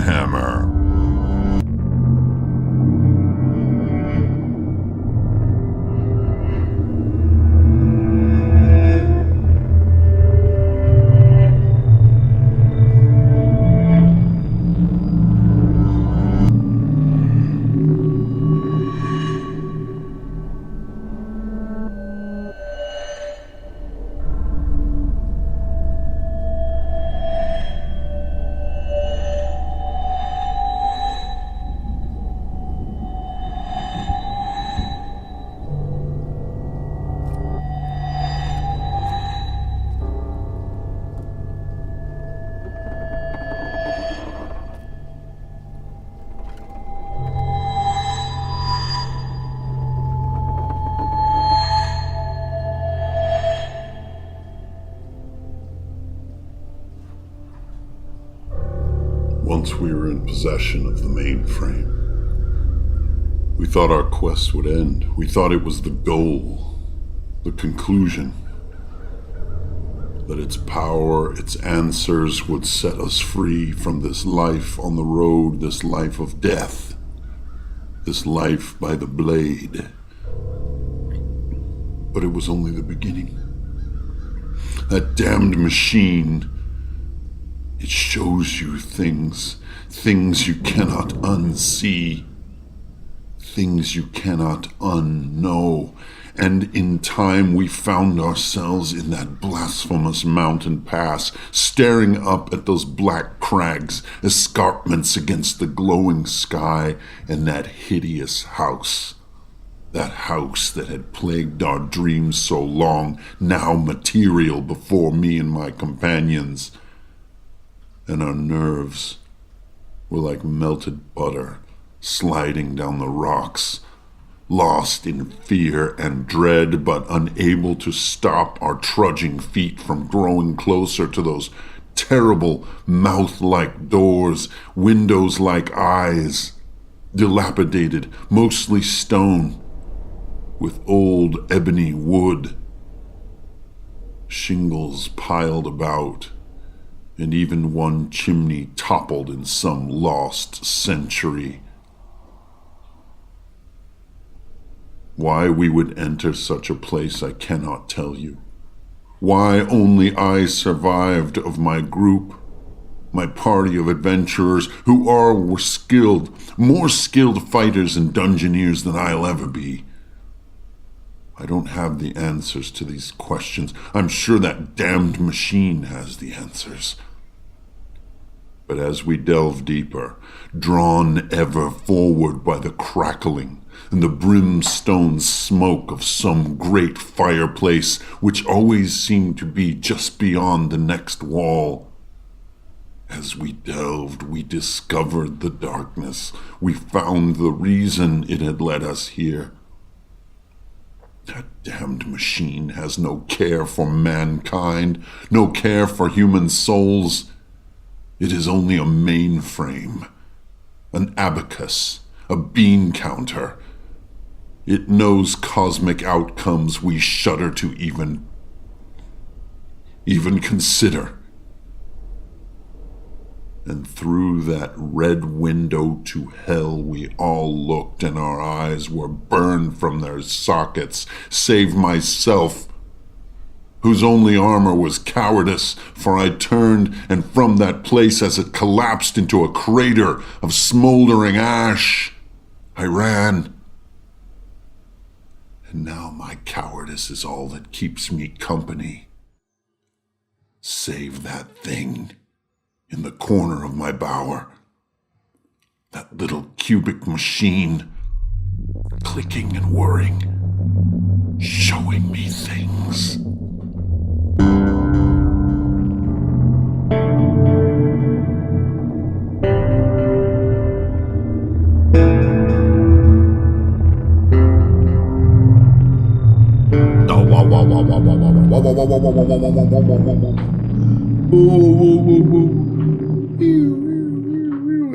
Runehammer. Once we were in possession of the mainframe, we thought our quest would end. We thought it was the goal, the conclusion, that its power, its answers would set us free from this life on the road, this life of death, this life by the blade. But it was only the beginning. That damned machine, it shows you things you cannot unsee, things you cannot unknow. And in time we found ourselves in that blasphemous mountain pass, staring up at those black crags, escarpments against the glowing sky, and that hideous house. That house that had plagued our dreams so long, now material before me and my companions. And our nerves were like melted butter sliding down the rocks, lost in fear and dread, but unable to stop our trudging feet from growing closer to those terrible mouth-like doors, windows like eyes, dilapidated, mostly stone, with old ebony wood, shingles piled about, and even one chimney toppled in some lost century. Why we would enter such a place I cannot tell you. Why only I survived of my group, my party of adventurers who were skilled, more skilled fighters and dungeoneers than I'll ever be. I don't have the answers to these questions. I'm sure that damned machine has the answers. But as we delve deeper, drawn ever forward by the crackling and the brimstone smoke of some great fireplace which always seemed to be just beyond the next wall, as we delved, we discovered the darkness. We found the reason it had led us here. That damned machine has no care for mankind, no care for human souls. It is only a mainframe, an abacus, a bean counter. It knows cosmic outcomes we shudder to even consider. And through that red window to hell we all looked, and our eyes were burned from their sockets, save myself, whose only armor was cowardice, for I turned, and from that place as it collapsed into a crater of smoldering ash, I ran. And now my cowardice is all that keeps me company, save that thing in the corner of my bower, that little cubic machine, clicking and whirring, showing me things.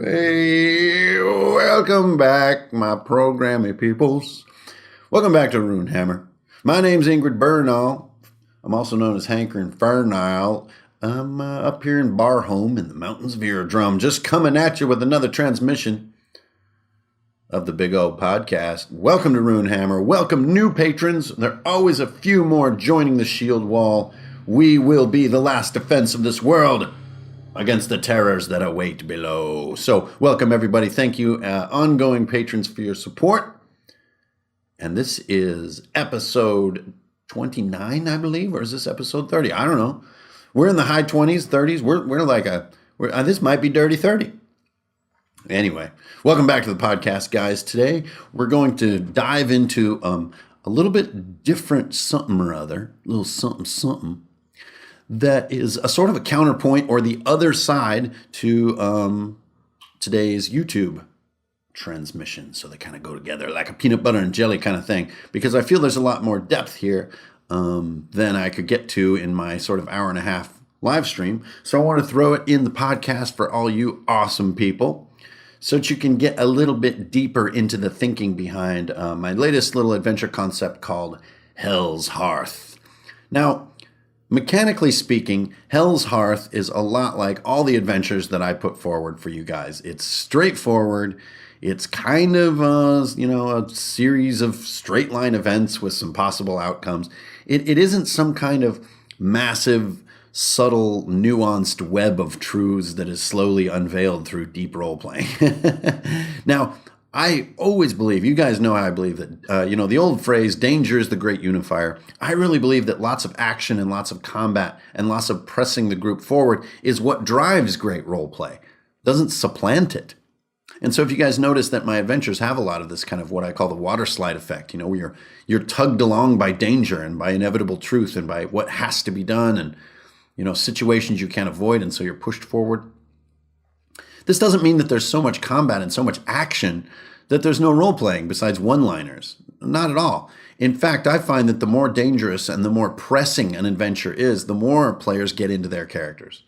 Hey, welcome back, my programming peoples. Welcome back to Runehammer. My name's Ingrid Bernal. I'm also known as Hanker Infernal. I'm up here in Barhome in the mountains of Eardrum, just coming at you with another transmission of the Big O podcast. Welcome to Runehammer. Welcome new patrons. There are always a few more joining the shield wall. We will be the last defense of this world against the terrors that await below. So welcome everybody. Thank you, ongoing patrons, for your support. And this is episode 29, I believe, or is this episode 30? I don't know. We're in the high 20s, 30s. We're this might be dirty 30. Anyway, welcome back to the podcast, guys. Today, we're going to dive into a little bit different something or other, a little something that is a sort of a counterpoint or the other side to today's YouTube transmission. So they kind of go together like a peanut butter and jelly kind of thing, because I feel there's a lot more depth here than I could get to in my sort of hour and a half live stream. So I want to throw it in the podcast for all you awesome people so that you can get a little bit deeper into the thinking behind my latest little adventure concept called Hell's Hearth. Now, mechanically speaking, Hell's Hearth is a lot like all the adventures that I put forward for you guys. It's straightforward. It's kind of, a series of straight line events with some possible outcomes. It isn't some kind of massive, subtle, nuanced web of truths that is slowly unveiled through deep role playing. Now, I always believe, you guys know how I believe that, the old phrase, danger is the great unifier. I really believe that lots of action and lots of combat and lots of pressing the group forward is what drives great role play. Doesn't supplant it. And so if you guys notice that my adventures have a lot of this kind of what I call the water slide effect, where you're tugged along by danger and by inevitable truth and by what has to be done and, situations you can't avoid, and so you're pushed forward. This doesn't mean that there's so much combat and so much action that there's no role-playing besides one-liners. Not at all. In fact, I find that the more dangerous and the more pressing an adventure is, the more players get into their characters.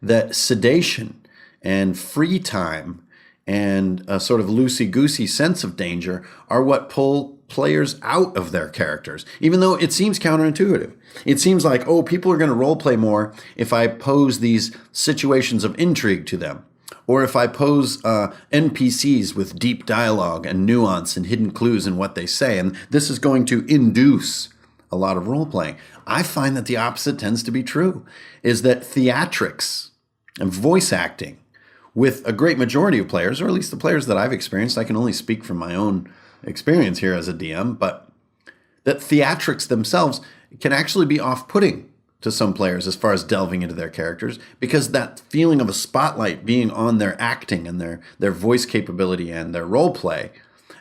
That sedation and free time and a sort of loosey-goosey sense of danger are what pull players out of their characters, even though it seems counterintuitive. It seems like, people are going to role-play more if I pose these situations of intrigue to them, or if I pose NPCs with deep dialogue and nuance and hidden clues in what they say, and this is going to induce a lot of role-playing. I find that the opposite tends to be true, is that theatrics and voice acting with a great majority of players, or at least the players that I've experienced, I can only speak from my own experience here as a DM, but that theatrics themselves can actually be off-putting to some players as far as delving into their characters, because that feeling of a spotlight being on their acting and their voice capability and their role play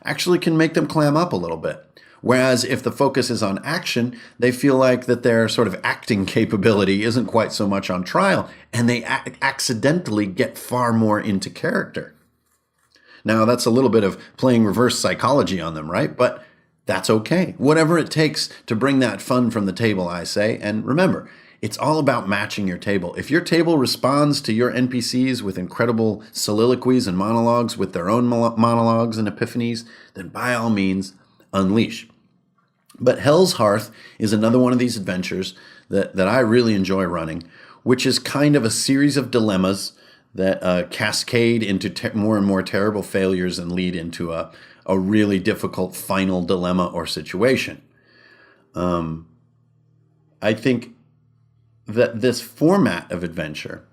actually can make them clam up a little bit. Whereas if the focus is on action, they feel like that their sort of acting capability isn't quite so much on trial, and they accidentally get far more into character. Now, that's a little bit of playing reverse psychology on them, right? But that's okay. Whatever it takes to bring that fun from the table, I say. And remember, it's all about matching your table. If your table responds to your NPCs with incredible soliloquies and monologues with their own monologues and epiphanies, then by all means, unleash. But Hell's Hearth is another one of these adventures that I really enjoy running, which is kind of a series of dilemmas that cascade into more and more terrible failures and lead into a really difficult final dilemma or situation. I think that this format of adventure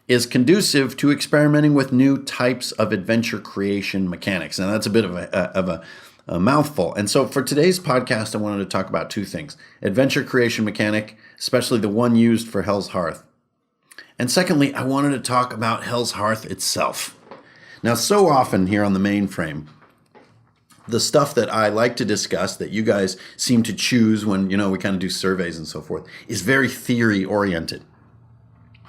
is conducive to experimenting with new types of adventure creation mechanics. And that's a bit of a mouthful. And so for today's podcast, I wanted to talk about two things: adventure creation mechanic, especially the one used for Hell's Hearth. And secondly, I wanted to talk about Hell's Hearth itself. Now, so often here on the Mainframe, the stuff that I like to discuss, that you guys seem to choose when, we kind of do surveys and so forth, is very theory-oriented.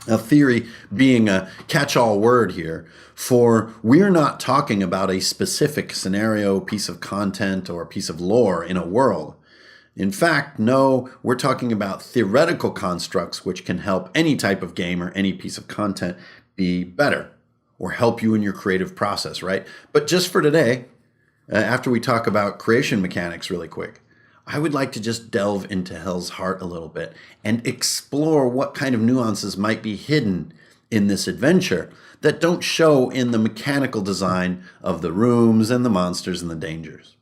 Now, theory being a catch-all word here, for we're not talking about a specific scenario, piece of content, or piece of lore in a world. In fact, no, we're talking about theoretical constructs which can help any type of game or any piece of content be better or help you in your creative process, right? But just for today, after we talk about creation mechanics really quick, I would like to just delve into Hell's Heart a little bit and explore what kind of nuances might be hidden in this adventure that don't show in the mechanical design of the rooms and the monsters and the dangers.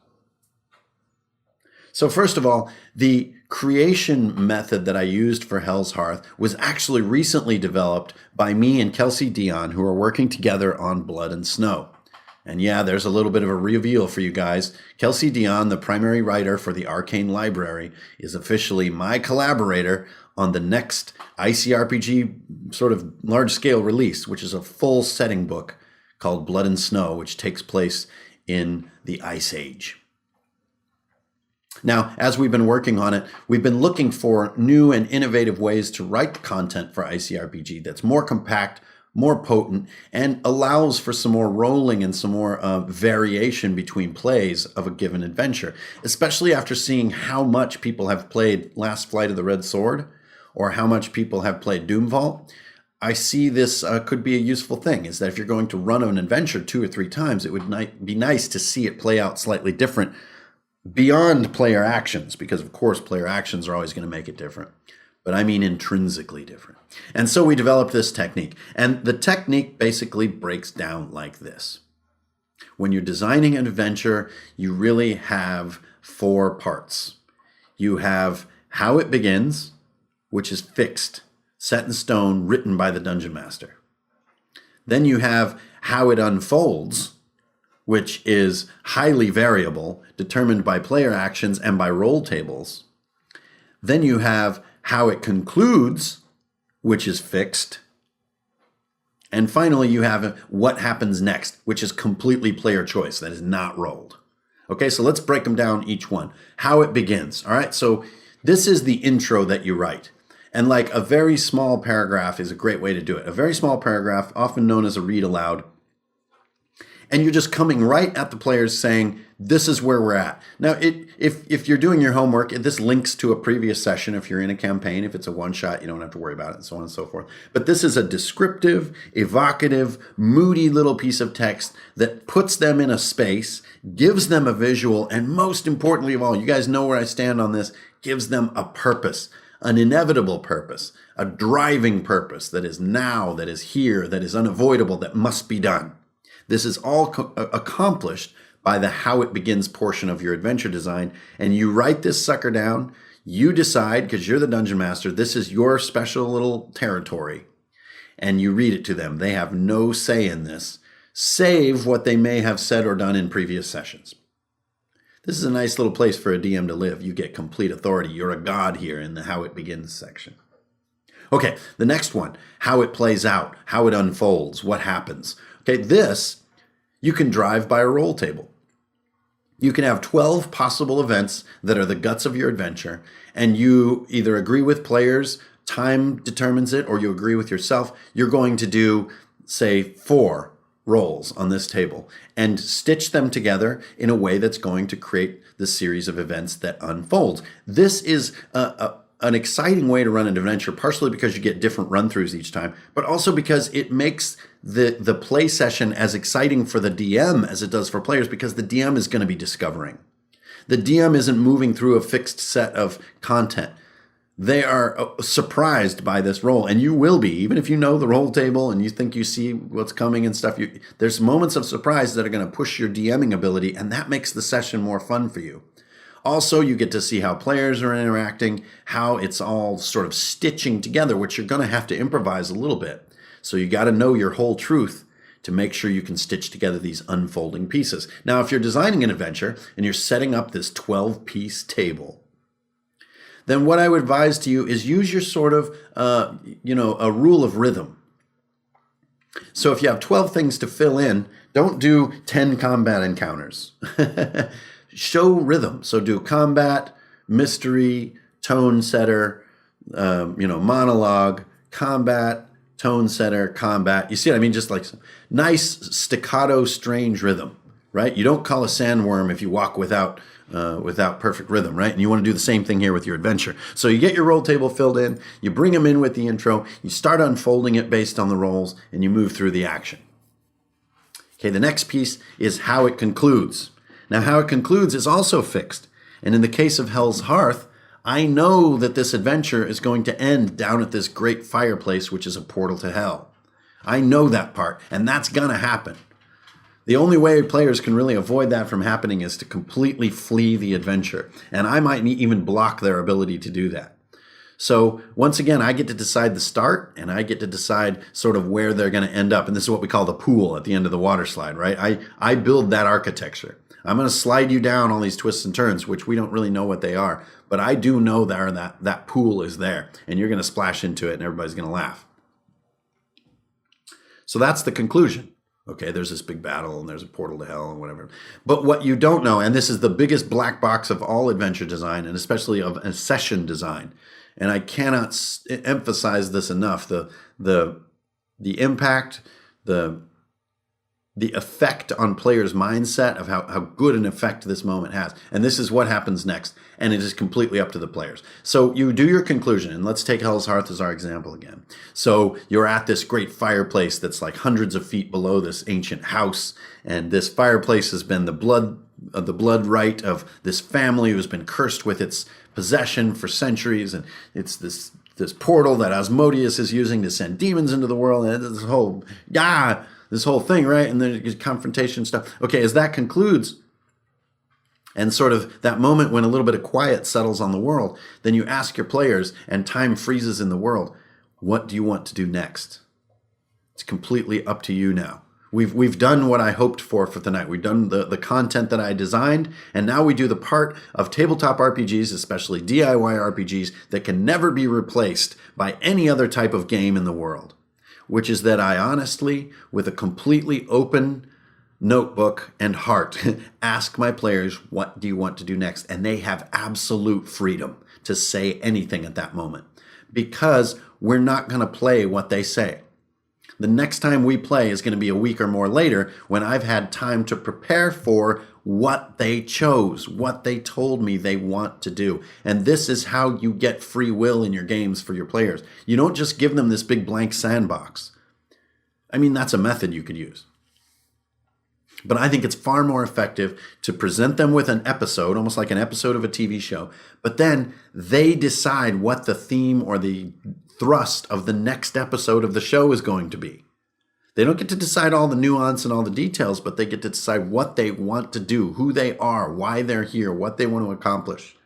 So first of all, the creation method that I used for Hell's Hearth was actually recently developed by me and Kelsey Dion, who are working together on Blood and Snow. And yeah, there's a little bit of a reveal for you guys. Kelsey Dion, the primary writer for the Arcane Library, is officially my collaborator on the next ICRPG sort of large-scale release, which is a full setting book called Blood and Snow, which takes place in the Ice Age. Now, as we've been working on it, we've been looking for new and innovative ways to write content for ICRPG that's more compact, more potent, and allows for some more rolling and some more variation between plays of a given adventure, especially after seeing how much people have played Last Flight of the Red Sword or how much people have played Doomvault. I see this could be a useful thing, is that if you're going to run an adventure 2 or 3 times, it would be nice to see it play out slightly different beyond player actions, because of course player actions are always going to make it different, but I mean intrinsically different. And so we developed this technique, and the technique basically breaks down like this. When you're designing an adventure, you really have 4 parts. You have how it begins, which is fixed, set in stone, written by the dungeon master. Then you have how it unfolds, which is highly variable, determined by player actions and by roll tables. Then you have how it concludes, which is fixed. And finally, you have what happens next, which is completely player choice, that is not rolled. Okay, so let's break them down each one. How it begins, all right? So this is the intro that you write. And like a very small paragraph is a great way to do it. A very small paragraph, often known as a read aloud. And you're just coming right at the players saying, this is where we're at. Now, if you're doing your homework, this links to a previous session. If you're in a campaign, if it's a one-shot, you don't have to worry about it, and so on and so forth. But this is a descriptive, evocative, moody little piece of text that puts them in a space, gives them a visual, and most importantly of all, you guys know where I stand on this, gives them a purpose, an inevitable purpose, a driving purpose that is now, that is here, that is unavoidable, that must be done. This is all accomplished by the how it begins portion of your adventure design. And you write this sucker down. You decide, because you're the dungeon master, this is your special little territory. And you read it to them. They have no say in this, save what they may have said or done in previous sessions. This is a nice little place for a DM to live. You get complete authority. You're a god here in the how it begins section. Okay, the next one, how it plays out, how it unfolds, what happens. Okay, this you can drive by a roll table. You can have 12 possible events that are the guts of your adventure, and you either agree with players, time determines it, or you agree with yourself. You're going to do, say, 4 rolls on this table and stitch them together in a way that's going to create the series of events that unfolds. This is an exciting way to run an adventure, partially because you get different run-throughs each time, but also because it makes the play session as exciting for the DM as it does for players, because the DM is going to be discovering. The DM isn't moving through a fixed set of content. They are surprised by this roll, and you will be, even if you know the roll table and you think you see what's coming and stuff. There's moments of surprise that are going to push your DMing ability, and that makes the session more fun for you. Also, you get to see how players are interacting, how it's all sort of stitching together, which you're going to have to improvise a little bit. So you got to know your whole truth to make sure you can stitch together these unfolding pieces. Now, if you're designing an adventure and you're setting up this 12-piece table, then what I would advise to you is use your sort of, a rule of rhythm. So if you have 12 things to fill in, don't do 10 combat encounters. Show rhythm. So do combat, mystery, tone setter, monologue, combat, tone setter, combat. You see what I mean? Just like nice staccato, strange rhythm, right? You don't call a sandworm if you walk without perfect rhythm, right? And you want to do the same thing here with your adventure. So you get your roll table filled in, you bring them in with the intro, you start unfolding it based on the rolls, and you move through the action. Okay, the next piece is how it concludes. Now, how it concludes is also fixed. And in the case of Hell's Hearth, I know that this adventure is going to end down at this great fireplace, which is a portal to hell. I know that part, and that's going to happen. The only way players can really avoid that from happening is to completely flee the adventure. And I might even block their ability to do that. So once again, I get to decide the start, and I get to decide sort of where they're going to end up. And this is what we call the pool at the end of the water slide, right? I build that architecture. I'm going to slide you down all these twists and turns, which we don't really know what they are. But I do know that pool is there, and you're going to splash into it, and everybody's going to laugh. So that's the conclusion. Okay, there's this big battle, and there's a portal to hell and whatever. But what you don't know, and this is the biggest black box of all adventure design, and especially of a session design, and I cannot emphasize this enough, the impact, the effect on players' mindset of how good an effect this moment has. And this is what happens next. And it is completely up to the players. So you do your conclusion, and let's take Hell's Hearth as our example again. So you're at this great fireplace that's like hundreds of feet below this ancient house. And this fireplace has been the blood right of this family who's been cursed with its possession for centuries. And it's this portal that Asmodeus is using to send demons into the world. And this whole thing, right? And then confrontation stuff. Okay, as that concludes, and sort of that moment when a little bit of quiet settles on the world, then you ask your players, and time freezes in the world, what do you want to do next? It's completely up to you now. We've done what I hoped for the night. We've done the content that I designed, and now we do the part of tabletop RPGs, especially DIY RPGs, that can never be replaced by any other type of game in the world, which is that I honestly, with a completely open notebook and heart, ask my players, what do you want to do next? And they have absolute freedom to say anything at that moment, because we're not going to play what they say. The next time we play is going to be a week or more later, when I've had time to prepare for what they chose, what they told me they want to do. And this is how you get free will in your games for your players. You don't just give them this big blank sandbox. I mean, that's a method you could use. But I think it's far more effective to present them with an episode, almost like an episode of a TV show, but then they decide what the theme or the thrust of the next episode of the show is going to be. They don't get to decide all the nuance and all the details, but they get to decide what they want to do, who they are, why they're here, what they want to accomplish.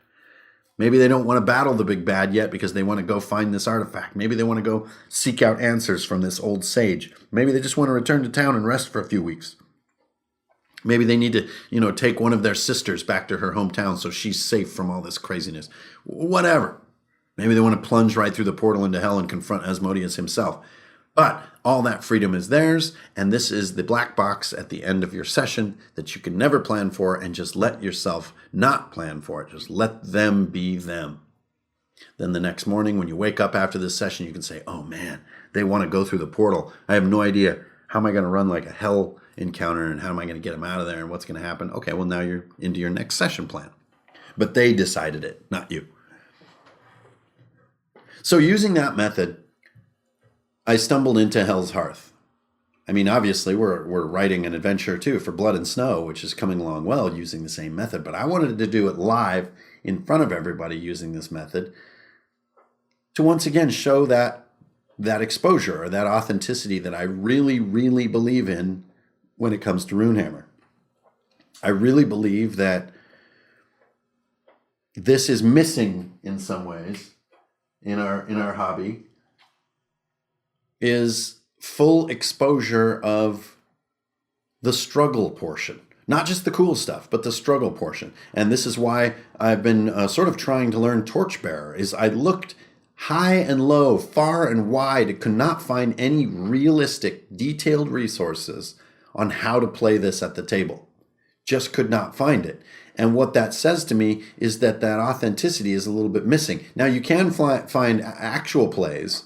Maybe they don't want to battle the big bad yet because they want to go find this artifact. Maybe they want to go seek out answers from this old sage. Maybe they just want to return to town and rest for a few weeks. Maybe they need to, take one of their sisters back to her hometown so she's safe from all this craziness. Whatever. Maybe they want to plunge right through the portal into hell and confront Asmodeus himself. But all that freedom is theirs, and this is the black box at the end of your session that you can never plan for, and just let yourself not plan for it. Just let them be them. Then the next morning when you wake up after this session, you can say, oh man, they want to go through the portal. I have no idea. How am I going to run like a hell encounter, and how am I going to get them out of there, and what's going to happen? Okay, well, now you're into your next session plan. But they decided it, not you. So using that method, I stumbled into Hell's Hearth. I mean, obviously, we're writing an adventure, too, for Blood and Snow, which is coming along well using the same method. But I wanted to do it live in front of everybody using this method to once again show that exposure or that authenticity that I really, really believe in when it comes to Runehammer. I really believe that this is missing in some ways in our hobby, is full exposure of the struggle portion. Not just the cool stuff, but the struggle portion. And this is why I've been sort of trying to learn Torchbearer, is I looked high and low, far and wide, could not find any realistic, detailed resources on how to play this at the table. Just could not find it. And what that says to me is that authenticity is a little bit missing. Now, you can find actual plays,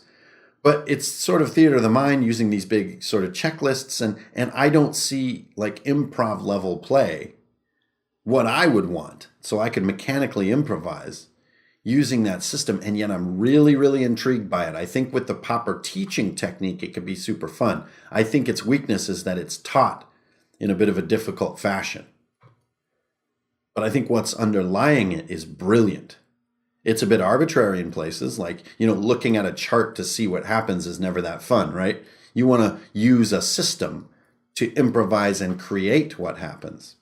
but it's sort of theater of the mind using these big sort of checklists, and I don't see like improv level play what I would want, so I could mechanically improvise using that system, and yet I'm really, really intrigued by it. I think with the proper teaching technique, it could be super fun. I think its weakness is that it's taught in a bit of a difficult fashion. But I think what's underlying it is brilliant. It's a bit arbitrary in places, like, looking at a chart to see what happens is never that fun, right? You want to use a system to improvise and create what happens.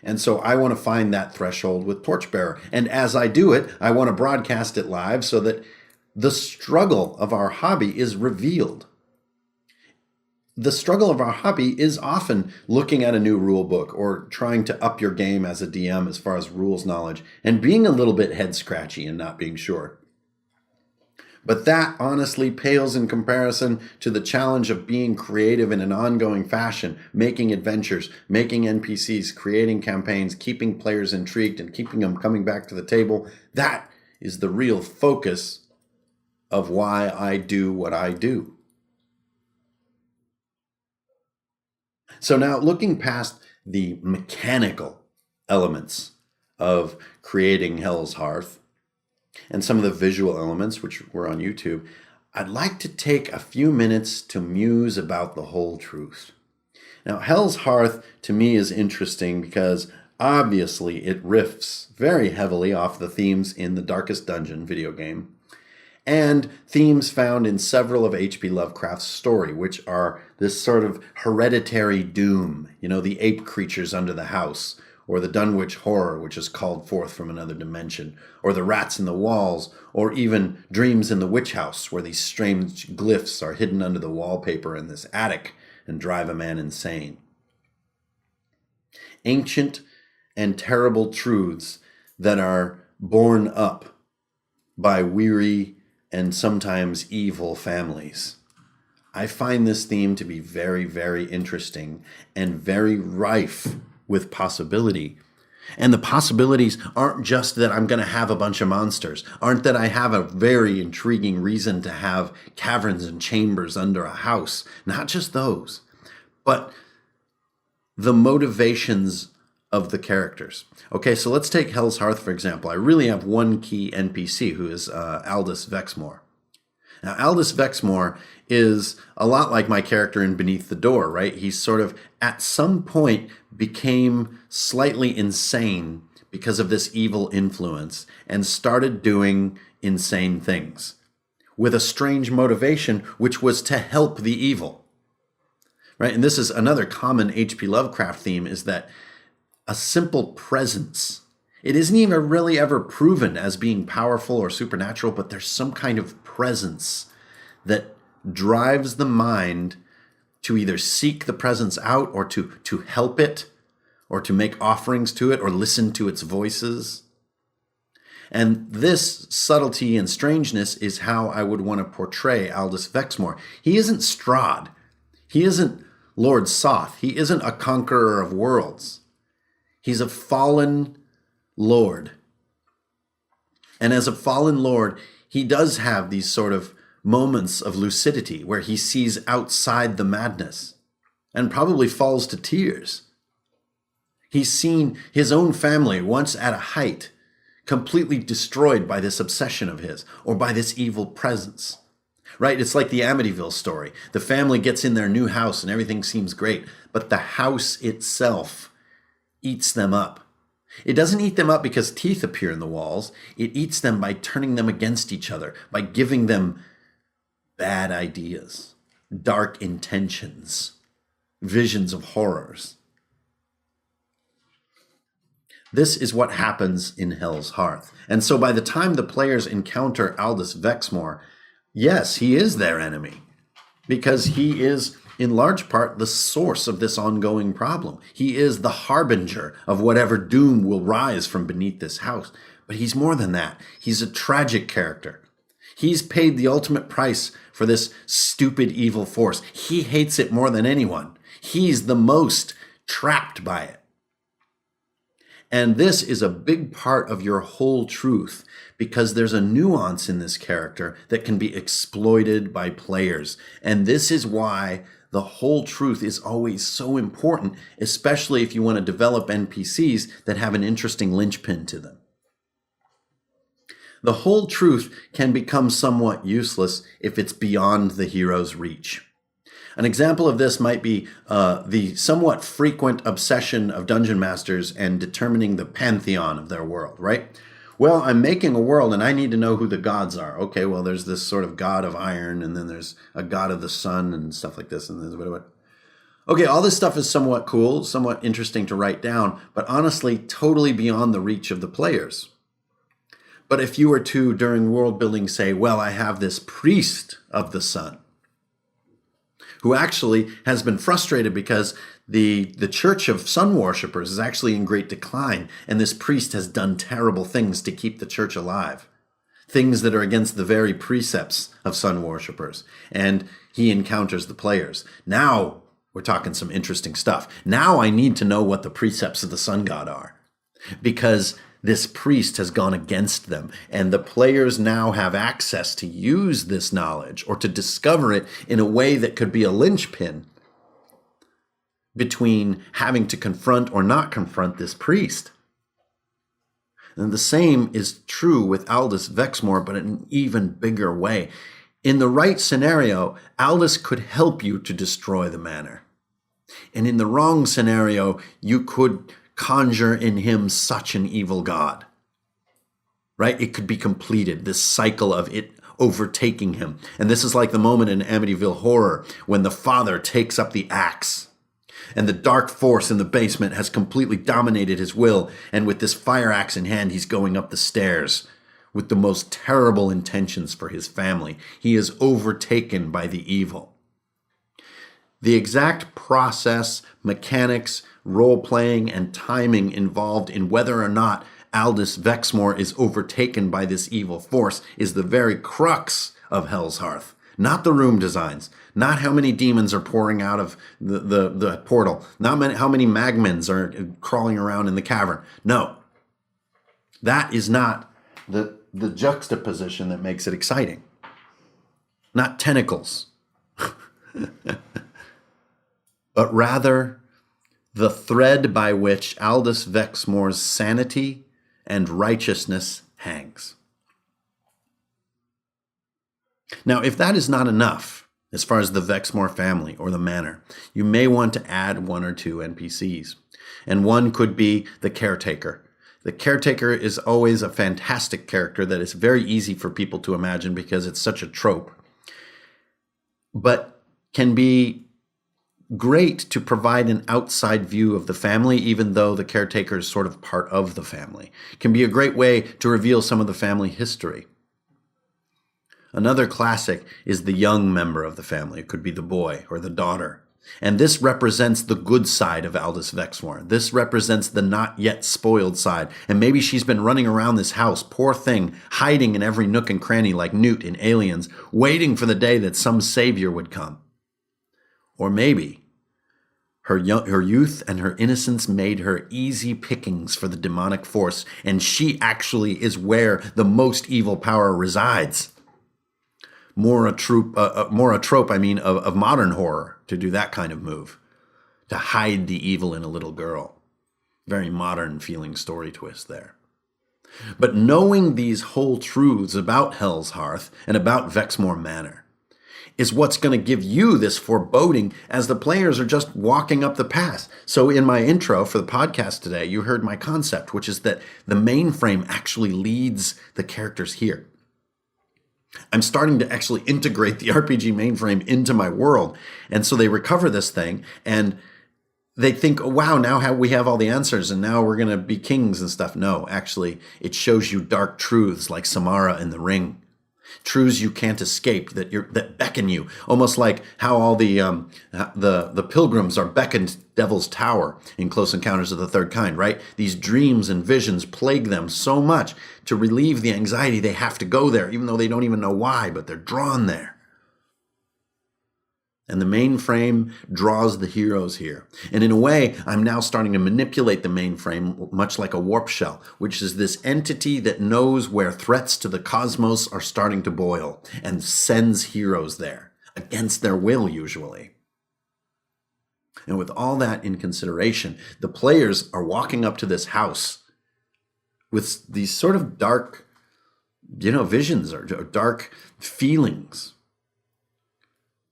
And so I want to find that threshold with Torchbearer. And as I do it, I want to broadcast it live so that the struggle of our hobby is revealed. The struggle of our hobby is often looking at a new rule book or trying to up your game as a DM as far as rules knowledge and being a little bit head scratchy and not being sure. But that honestly pales in comparison to the challenge of being creative in an ongoing fashion, making adventures, making NPCs, creating campaigns, keeping players intrigued and keeping them coming back to the table. That is the real focus of why I do what I do. So now, looking past the mechanical elements of creating Hell's Hearth and some of the visual elements, which were on YouTube, I'd like to take a few minutes to muse about the whole truth. Now, Hell's Hearth to me is interesting because obviously it riffs very heavily off the themes in the Darkest Dungeon video game, and themes found in several of H.P. Lovecraft's story, which are this sort of hereditary doom, the ape creatures under the house, or the Dunwich horror, which is called forth from another dimension, or the rats in the walls, or even dreams in the witch house, where these strange glyphs are hidden under the wallpaper in this attic and drive a man insane. Ancient and terrible truths that are borne up by weary and sometimes evil families. I find this theme to be very, very interesting and very rife with possibility. And the possibilities aren't just that I'm going to have a bunch of monsters, aren't that I have a very intriguing reason to have caverns and chambers under a house. Not just those, but the motivations of the characters. Okay, so let's take Hell's Hearth, for example. I really have one key NPC who is Aldous Vexmore. Now, Aldous Vexmore is a lot like my character in Beneath the Door, right? He sort of, at some point, became slightly insane because of this evil influence and started doing insane things with a strange motivation, which was to help the evil, right? And this is another common H.P. Lovecraft theme, is that a simple presence. It isn't even really ever proven as being powerful or supernatural, but there's some kind of presence that drives the mind to either seek the presence out or to help it or to make offerings to it or listen to its voices. And this subtlety and strangeness is how I would want to portray Aldous Vexmore. He isn't Strahd. He isn't Lord Soth. He isn't a conqueror of worlds. He's a fallen lord. And as a fallen lord, he does have these sort of moments of lucidity where he sees outside the madness and probably falls to tears. He's seen his own family, once at a height, completely destroyed by this obsession of his or by this evil presence. Right? It's like the Amityville story. The family gets in their new house and everything seems great, but the house itself eats them up. It doesn't eat them up because teeth appear in the walls. It eats them by turning them against each other, by giving them bad ideas, dark intentions, visions of horrors. This is what happens in Hell's Hearth. And so by the time the players encounter Aldous Vexmore, yes, he is their enemy, because he is in large part the source of this ongoing problem. He is the harbinger of whatever doom will rise from beneath this house. But he's more than that. He's a tragic character. He's paid the ultimate price for this stupid evil force. He hates it more than anyone. He's the most trapped by it. And this is a big part of your whole truth, because there's a nuance in this character that can be exploited by players. And this is why the whole truth is always so important, especially if you want to develop NPCs that have an interesting linchpin to them. The whole truth can become somewhat useless if it's beyond the hero's reach. An example of this might be the somewhat frequent obsession of dungeon masters and determining the pantheon of their world, right? Well, I'm making a world and I need to know who the gods are. Okay, well, there's this sort of god of iron, and then there's a god of the sun and stuff like this. And there's whatever. Okay, all this stuff is somewhat cool, somewhat interesting to write down, but honestly, totally beyond the reach of the players. But if you were to, during world building, say, well, I have this priest of the sun, who actually has been frustrated because the church of sun worshippers is actually in great decline, and this priest has done terrible things to keep the church alive, things that are against the very precepts of sun worshippers, and he encounters the players. Now we're talking some interesting stuff. Now I need to know what the precepts of the sun god are, because this priest has gone against them, and the players now have access to use this knowledge or to discover it in a way that could be a linchpin between having to confront or not confront this priest. And the same is true with Aldous Vexmore, but in an even bigger way. In the right scenario, Aldous could help you to destroy the manor. And in the wrong scenario, you could conjure in him such an evil god, right? It could be completed, this cycle of it overtaking him. And this is like the moment in Amityville Horror when the father takes up the axe and the dark force in the basement has completely dominated his will. And with this fire axe in hand, he's going up the stairs with the most terrible intentions for his family. He is overtaken by the evil. The exact process, mechanics, role-playing, and timing involved in whether or not Aldous Vexmore is overtaken by this evil force is the very crux of Hell's Hearth. Not the room designs, not how many demons are pouring out of the portal, not how many magmins are crawling around in the cavern. No, that is not the juxtaposition that makes it exciting. Not tentacles. But rather the thread by which Aldous Vexmore's sanity and righteousness hangs. Now, if that is not enough, as far as the Vexmore family or the manor, you may want to add one or two NPCs. And one could be the caretaker. The caretaker is always a fantastic character that is very easy for people to imagine because it's such a trope, but can be great to provide an outside view of the family, even though the caretaker is sort of part of the family. It can be a great way to reveal some of the family history. Another classic is the young member of the family. It could be the boy or the daughter. And this represents the good side of Aldous Vexmore. This represents the not yet spoiled side. And maybe she's been running around this house, poor thing, hiding in every nook and cranny like Newt in Aliens, waiting for the day that some savior would come. Or maybe her youth and her innocence made her easy pickings for the demonic force, and she actually is where the most evil power resides. More a trope, of modern horror to do that kind of move, to hide the evil in a little girl. Very modern feeling story twist there. But knowing these whole truths about Hell's Hearth and about Vexmore Manor is what's going to give you this foreboding as the players are just walking up the path. So in my intro for the podcast today, you heard my concept, which is that the mainframe actually leads the characters here. I'm starting to actually integrate the RPG mainframe into my world. And so they recover this thing and they think, oh, wow, now we have all the answers and now we're going to be kings and stuff. No, actually, it shows you dark truths like Samara in the Ring. Truths you can't escape that beckon you, almost like how all the pilgrims are beckoned Devil's Tower in Close Encounters of the Third Kind, right? These dreams and visions plague them so much to relieve the anxiety they have to go there, even though they don't even know why, but they're drawn there. And the mainframe draws the heroes here. And in a way, I'm now starting to manipulate the mainframe much like a warp shell, which is this entity that knows where threats to the cosmos are starting to boil and sends heroes there, against their will usually. And with all that in consideration, the players are walking up to this house with these sort of dark, visions or dark feelings.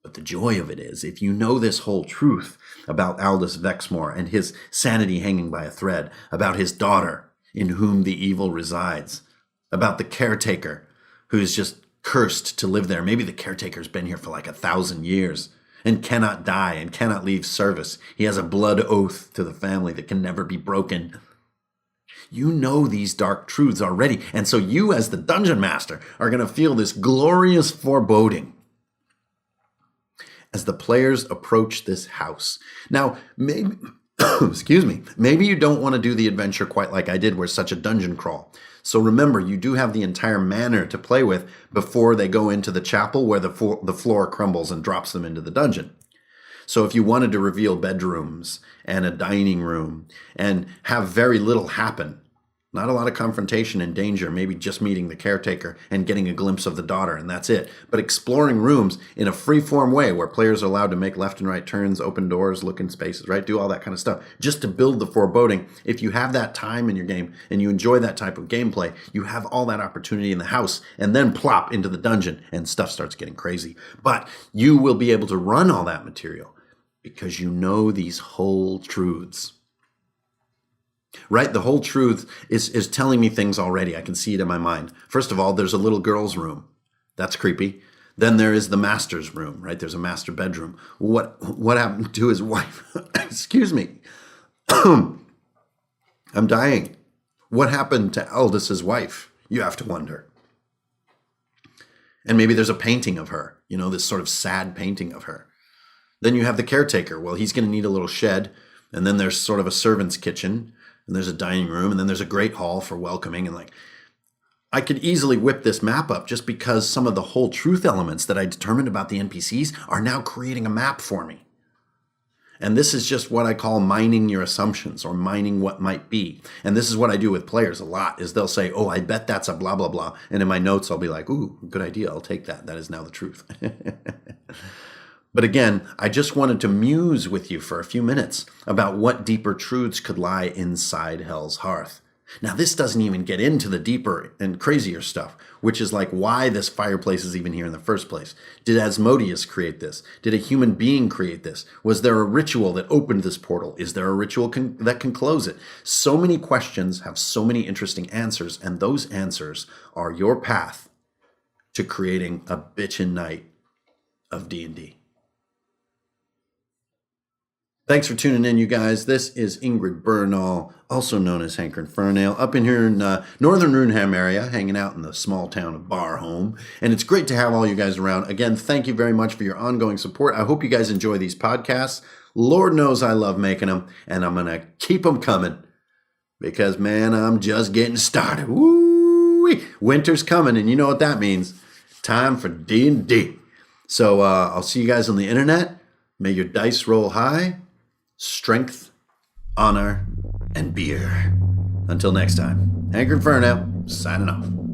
But the joy of it is, if you know this whole truth about Aldous Vexmore and his sanity hanging by a thread, about his daughter in whom the evil resides, about the caretaker who's just cursed to live there. Maybe the caretaker's been here for like 1,000 years and cannot die and cannot leave service. He has a blood oath to the family that can never be broken. You know these dark truths already. And so you, as the dungeon master, are going to feel this glorious foreboding as the players approach this house. Now, maybe, excuse me, maybe you don't want to do the adventure quite like I did, where it's such a dungeon crawl. So remember, you do have the entire manor to play with before they go into the chapel, where the floor crumbles and drops them into the dungeon. So if you wanted to reveal bedrooms and a dining room and have very little happen, not a lot of confrontation and danger, maybe just meeting the caretaker and getting a glimpse of the daughter, and that's it. But exploring rooms in a free-form way where players are allowed to make left and right turns, open doors, look in spaces, right? Do all that kind of stuff just to build the foreboding. If you have that time in your game and you enjoy that type of gameplay, you have all that opportunity in the house, and then plop into the dungeon and stuff starts getting crazy. But you will be able to run all that material because you know these whole truths. Right? The whole truth is telling me things already. I can see it in my mind. First of all, there's a little girl's room. That's creepy. Then there is the master's room, right? There's a master bedroom. What happened to his wife? Excuse me. I'm dying. What happened to Aldous' wife? You have to wonder. And maybe there's a painting of her, this sort of sad painting of her. Then you have the caretaker. Well, he's going to need a little shed. And then there's sort of a servant's kitchen. And there's a dining room, and then there's a great hall for welcoming. And I could easily whip this map up just because some of the whole truth elements that I determined about the NPCs are now creating a map for me. And this is just what I call mining your assumptions, or mining what might be. And this is what I do with players a lot, is they'll say, oh, I bet that's a blah, blah, blah. And in my notes, I'll be like, ooh, good idea. I'll take that. That is now the truth. But again, I just wanted to muse with you for a few minutes about what deeper truths could lie inside Hell's Hearth. Now, this doesn't even get into the deeper and crazier stuff, which is like why this fireplace is even here in the first place. Did Asmodeus create this? Did a human being create this? Was there a ritual that opened this portal? Is there a ritual that can close it? So many questions have so many interesting answers, and those answers are your path to creating a bitchin' night of D&D. Thanks for tuning in, you guys. This is Ingrid Bernal, also known as Hanker and Fernail, up in here in northern Runehammer area, hanging out in the small town of Barholm. And it's great to have all you guys around. Again, thank you very much for your ongoing support. I hope you guys enjoy these podcasts. Lord knows I love making them, and I'm going to keep them coming because, man, I'm just getting started. Woo! Winter's coming, and you know what that means. Time for D&D. So I'll see you guys on the internet. May your dice roll high. Strength, honor, and beer. Until next time, Hanker and Fernail, signing off.